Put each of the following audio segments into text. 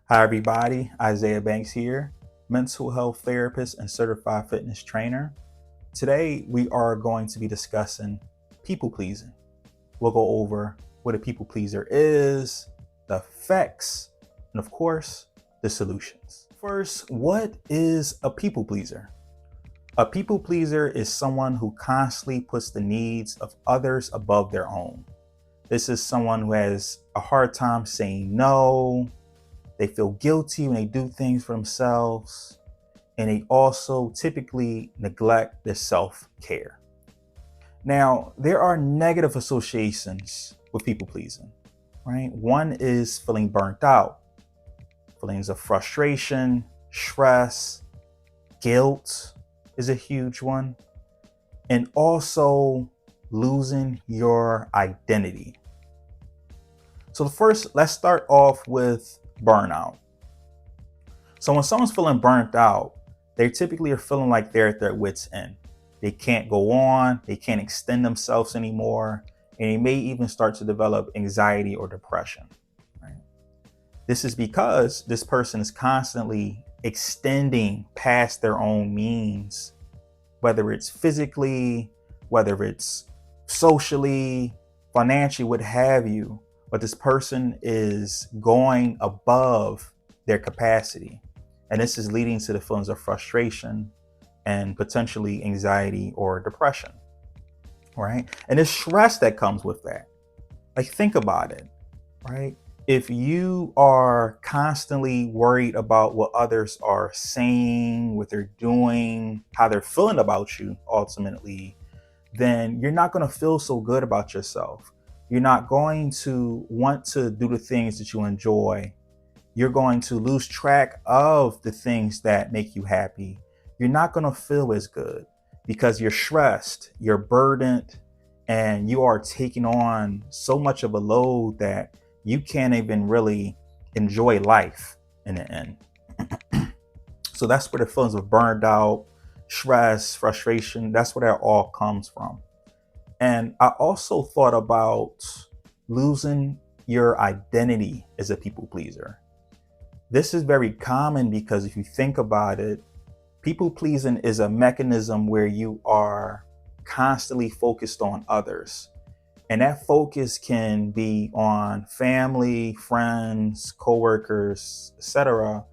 Hi, everybody. Isaiah Banks here, mental health therapist and certified fitness trainer. Today, we are going to be discussing people pleasing. We'll go over what a people pleaser is, the effects, and of course, the solutions. First, what is a people pleaser? A people pleaser is someone who constantly puts the needs of others above their own. This is someone who has a hard time saying no. They feel guilty when they do things for themselves, and they also typically neglect their self-care. Now, there are negative associations with people pleasing, right? One is feeling burnt out, feelings of frustration, stress, guilt is a huge one, and also losing your identity. So first, let's start off with burnout. So when someone's feeling burnt out, they typically are feeling like they're at their wits' end. They can't go on, they can't extend themselves anymore, and they may even start to develop anxiety or depression. Right? This is because this person is constantly extending past their own means, whether it's physically, whether it's socially, financially, what have you. But this person is going above their capacity. And this is leading to the feelings of frustration and potentially anxiety or depression, right? And the stress that comes with that. Like, think about it, right? If you are constantly worried about what others are saying, what they're doing, how they're feeling about you, ultimately, then you're not going to feel so good about yourself. You're not going to want to do the things that you enjoy. You're going to lose track of the things that make you happy. You're not going to feel as good because you're stressed, you're burdened, and you are taking on so much of a load that you can't even really enjoy life in the end. So that's where the feelings of burned out, stress, frustration, that's where that all comes from. And I also thought about losing your identity as a people pleaser. This is very common because if you think about it, people pleasing is a mechanism where you are constantly focused on others. And that focus can be on family, friends, coworkers, etc.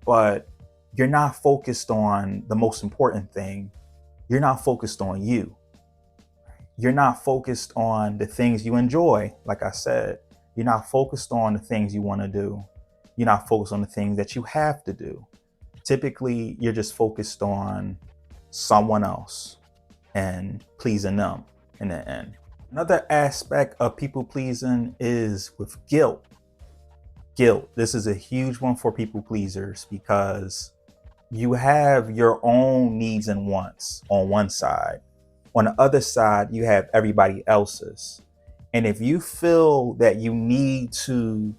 But you're not focused on the most important thing. You're not focused on you. You're not focused on the things you enjoy. Like I said, you're not focused on the things you want to do. You're not focused on the things that you have to do. Typically, you're just focused on someone else and pleasing them in the end. Another aspect of people pleasing is with guilt. Guilt. This is a huge one for people pleasers because you have your own needs and wants on one side. On the other side, you have everybody else's. And if you feel that you need to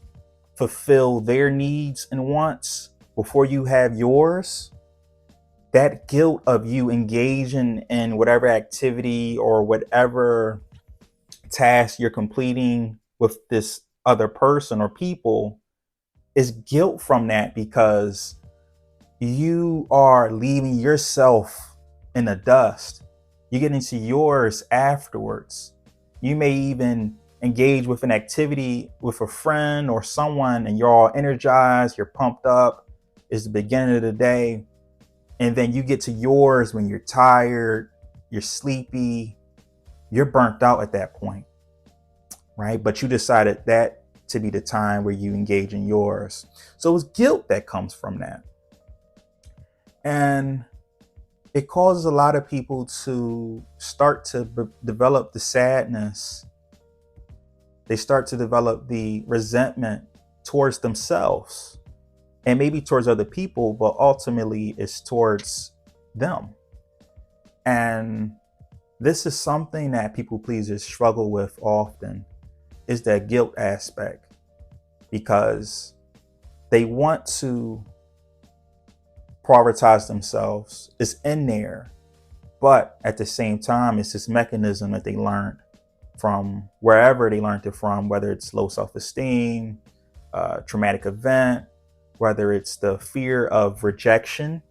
fulfill their needs and wants before you have yours, that guilt of you engaging in whatever activity or whatever task you're completing with this other person or people is guilt from that because you are leaving yourself in the dust. You get into yours afterwards. You may even engage with an activity with a friend or someone and you're all energized, you're pumped up, it's the beginning of the day. And then you get to yours when you're tired, you're sleepy, you're burnt out at that point, right? But you decided that to be the time where you engage in yours. So it's guilt that comes from that. And it causes a lot of people to start to develop the sadness. They start to develop the resentment towards themselves and maybe towards other people, but ultimately it's towards them. And this is something that people pleasers struggle with often, is that guilt aspect, because they want to prioritize themselves. It's in there, but at the same time, it's this mechanism that they learned from wherever they learned it from, whether it's low self-esteem, traumatic event, whether it's the fear of rejection,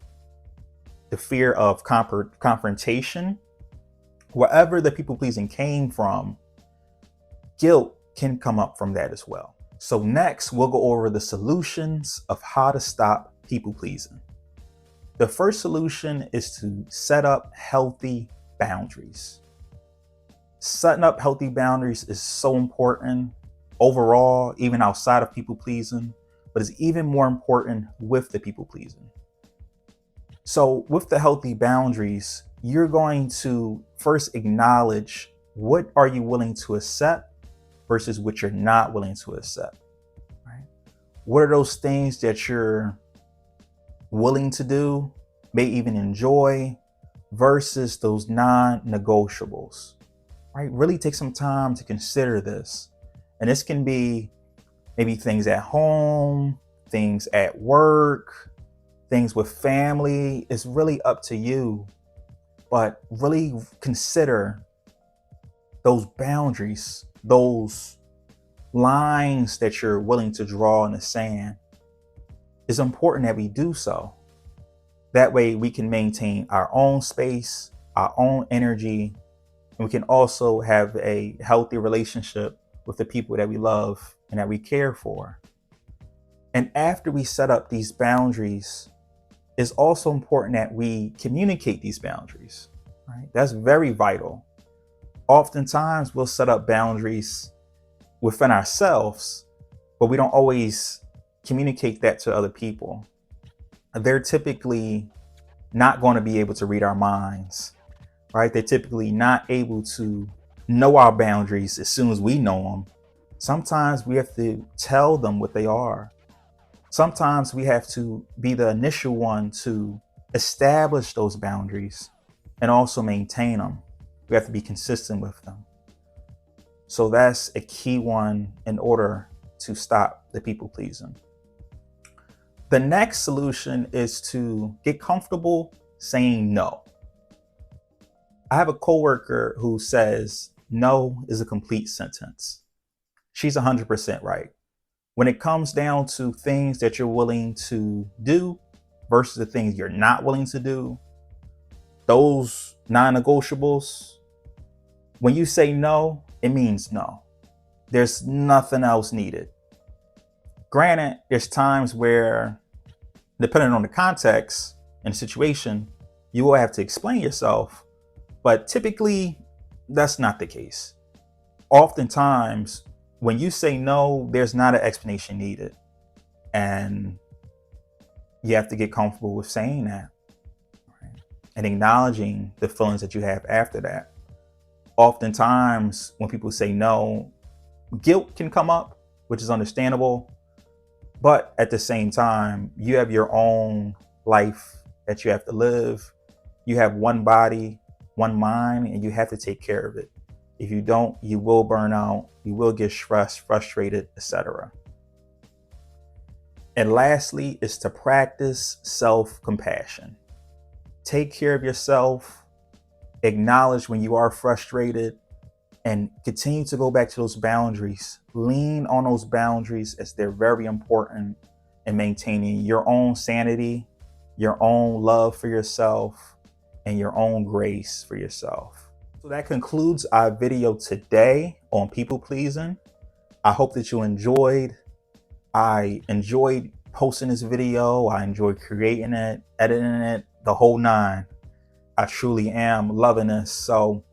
the fear of confrontation, wherever the people pleasing came from, guilt can come up from that as well. So next, we'll go over the solutions of how to stop people pleasing. The first solution is to set up healthy boundaries. Setting up healthy boundaries is so important overall, even outside of people pleasing, but it's even more important with the people pleasing. So with the healthy boundaries, you're going to first acknowledge what are you willing to accept versus what you're not willing to accept, right? What are those things that you're willing to do, may even enjoy, versus those non-negotiables, right? Really take some time to consider this. And this can be maybe things at home, things at work, things with family. It's really up to you, but really consider those boundaries, those lines that you're willing to draw in the sand. It's important that we do so. That way we can maintain our own space, our own energy, and we can also have a healthy relationship with the people that we love and that we care for. And after we set up these boundaries, it's also important that we communicate these boundaries, right? That's very vital. Oftentimes we'll set up boundaries within ourselves, but we don't always communicate that to other people. They're typically not going to be able to read our minds, right? They're typically not able to know our boundaries as soon as we know them. Sometimes we have to tell them what they are. Sometimes we have to be the initial one to establish those boundaries and also maintain them. We have to be consistent with them. So that's a key one in order to stop the people pleasing. The next solution is to get comfortable saying no. I have a coworker who says no is a complete sentence. She's 100% right. When it comes down to things that you're willing to do versus the things you're not willing to do, those non-negotiables, when you say no, it means no. There's nothing else needed. Granted, there's times where, depending on the context and the situation, you will have to explain yourself, but typically that's not the case. Oftentimes, when you say no, there's not an explanation needed. And you have to get comfortable with saying that, right? And acknowledging the feelings that you have after that. Oftentimes, when people say no, guilt can come up, which is understandable. But at the same time, you have your own life that you have to live. You have one body, one mind, and you have to take care of it. If you don't, you will burn out, you will get stressed, frustrated, etc. And lastly is to practice self-compassion. Take care of yourself, acknowledge when you are frustrated, and continue to go back to those boundaries. Lean on those boundaries as they're very important in maintaining your own sanity, your own love for yourself, and your own grace for yourself. So that concludes our video today on people pleasing. I hope that you enjoyed. I enjoyed posting this video. I enjoyed creating it, editing it, the whole nine. I truly am loving this. So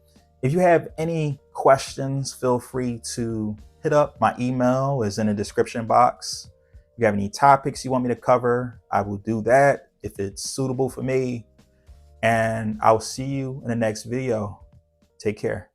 if you have any questions, feel free to hit up. My email is in the description box. If you have any topics you want me to cover, I will do that if it's suitable for me. And I'll see you in the next video. Take care.